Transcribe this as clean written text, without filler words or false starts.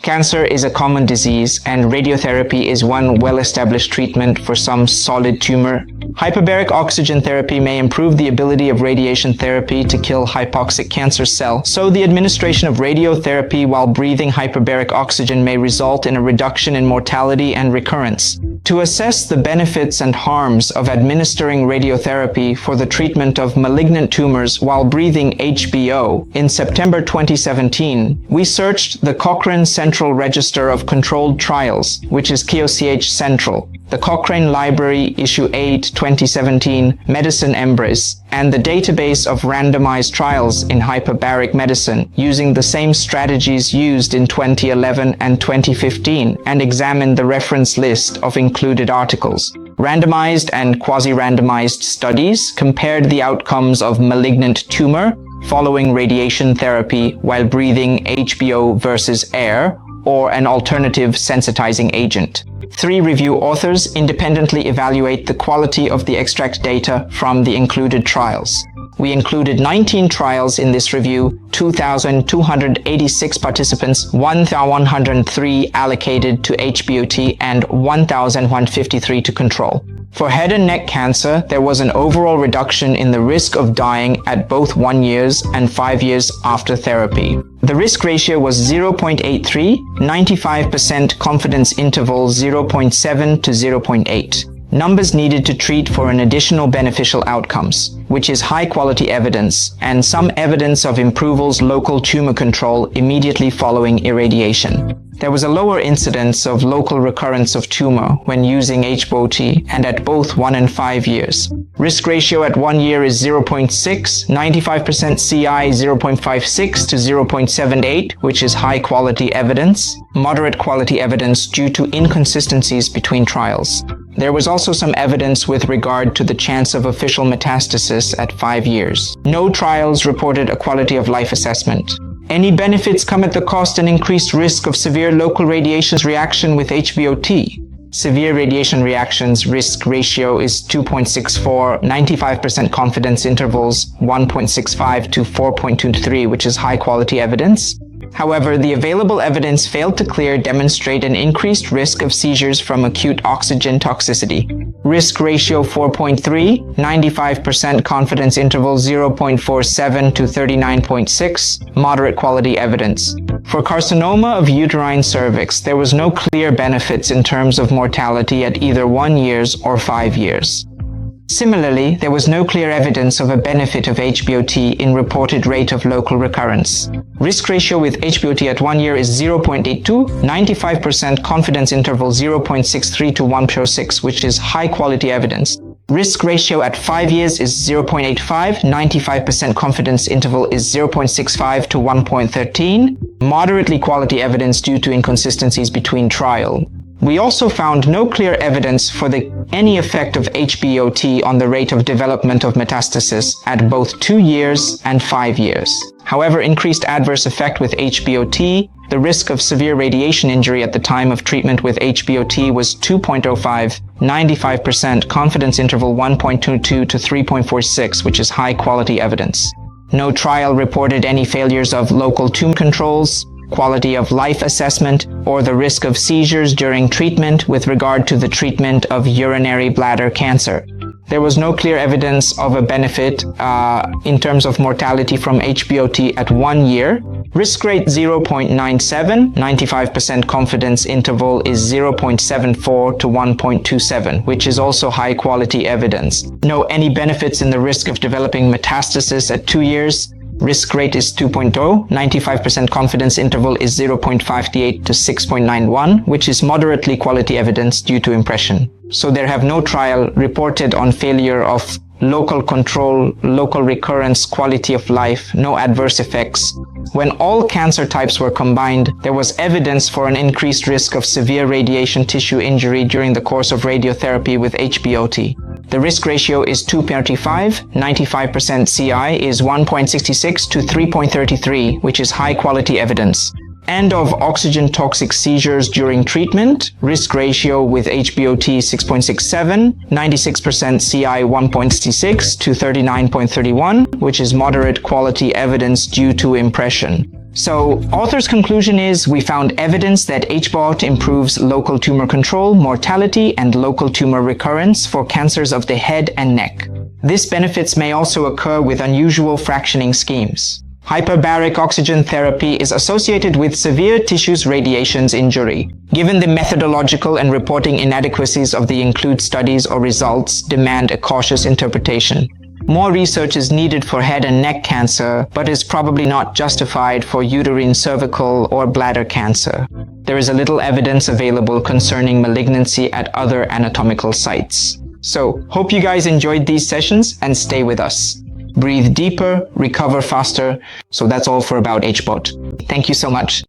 Cancer is a common disease, and radiotherapy is one well-established treatment for some solid tumor. Hyperbaric oxygen therapy may improve the ability of radiation therapy to kill hypoxic cancer cells, so the administration of radiotherapy while breathing hyperbaric oxygen may result in a reduction in mortality and recurrence. To assess the benefits and harms of administering radiotherapy for the treatment of malignant tumors while breathing HBO, in September 2017, we searched the Cochrane Central Register of Controlled Trials, which is KOCH Central, the Cochrane Library Issue 8, 2017, Medicine Embrace, and the database of randomized trials in hyperbaric medicine using the same strategies used in 2011 and 2015, and examined the reference list of included articles. Randomized and quasi-randomized studies compared the outcomes of malignant tumor following radiation therapy while breathing HBO versus air or an alternative sensitizing agent. 3 review authors independently evaluate the quality of the extract data from the included trials. We included 19 trials in this review, 2,286 participants, 1,103 allocated to HBOT, and 1,153 to control. For head and neck cancer, there was an overall reduction in the risk of dying at both 1 year and 5 years after therapy. The risk ratio was 0.83, 95% confidence interval 0.7 to 0.8. Numbers needed to treat for an additional beneficial outcomes, which is high-quality evidence, and some evidence of improves local tumor control immediately following irradiation. There was a lower incidence of local recurrence of tumor when using HBOT and at both 1 and 5 years. Risk ratio at 1 year is 0.6, 95% CI 0.56 to 0.78, which is high-quality evidence, moderate quality evidence due to inconsistencies between trials. There was also some evidence with regard to the chance of official metastasis at 5 years. No trials reported a quality of life assessment. Any benefits come at the cost and increased risk of severe local radiation reaction with HBOT. Severe radiation reactions risk ratio is 2.64, 95% confidence intervals 1.65 to 4.23, which is high quality evidence. However, the available evidence failed to clearly demonstrate an increased risk of seizures from acute oxygen toxicity. Risk ratio 4.3, 95% confidence interval 0.47 to 39.6, moderate quality evidence. For carcinoma of uterine cervix, there was no clear benefits in terms of mortality at either 1 year or 5 years. Similarly, there was no clear evidence of a benefit of HBOT in reported rate of local recurrence. Risk ratio with HBOT at 1 year is 0.82, 95% confidence interval 0.63 to 1.06, which is high quality evidence. Risk ratio at 5 years is 0.85, 95% confidence interval is 0.65 to 1.13, moderately quality evidence due to inconsistencies between trial. We also found no clear evidence for any effect of HBOT on the rate of development of metastasis at both 2 years and 5 years. However, increased adverse effect with HBOT, the risk of severe radiation injury at the time of treatment with HBOT was 2.05, 95% confidence interval 1.22 to 3.46, which is high quality evidence. No trial reported any failures of local tumor controls, quality of life assessment, or the risk of seizures during treatment with regard to the treatment of urinary bladder cancer. There was no clear evidence of a benefit in terms of mortality from HBOT at 1 year. Risk rate 0.97, 95% confidence interval is 0.74 to 1.27, which is also high quality evidence. No any benefits in the risk of developing metastasis at 2 years. Risk rate is 2.0, 95% confidence interval is 0.58 to 6.91, which is moderately quality evidence due to impression. So there have no trial reported on failure of local control, local recurrence, quality of life, no adverse effects. When all cancer types were combined, there was evidence for an increased risk of severe radiation tissue injury during the course of radiotherapy with HBOT. The risk ratio is 2.35, 95% CI is 1.66 to 3.33, which is high quality evidence. And of oxygen toxic seizures during treatment, risk ratio with HBOT 6.67, 96% CI 1.66 to 39.31, which is moderate quality evidence due to impression. So, author's conclusion is we found evidence that HBOT improves local tumor control, mortality, and local tumor recurrence for cancers of the head and neck. This benefits may also occur with unusual fractioning schemes. Hyperbaric oxygen therapy is associated with severe tissues radiations injury. Given the methodological and reporting inadequacies of the include studies or results demand a cautious interpretation. More research is needed for head and neck cancer, but is probably not justified for uterine, cervical, or bladder cancer. There is a little evidence available concerning malignancy at other anatomical sites. So, hope you guys enjoyed these sessions and stay with us. Breathe deeper, recover faster. So that's all for About HBOT. Thank you so much.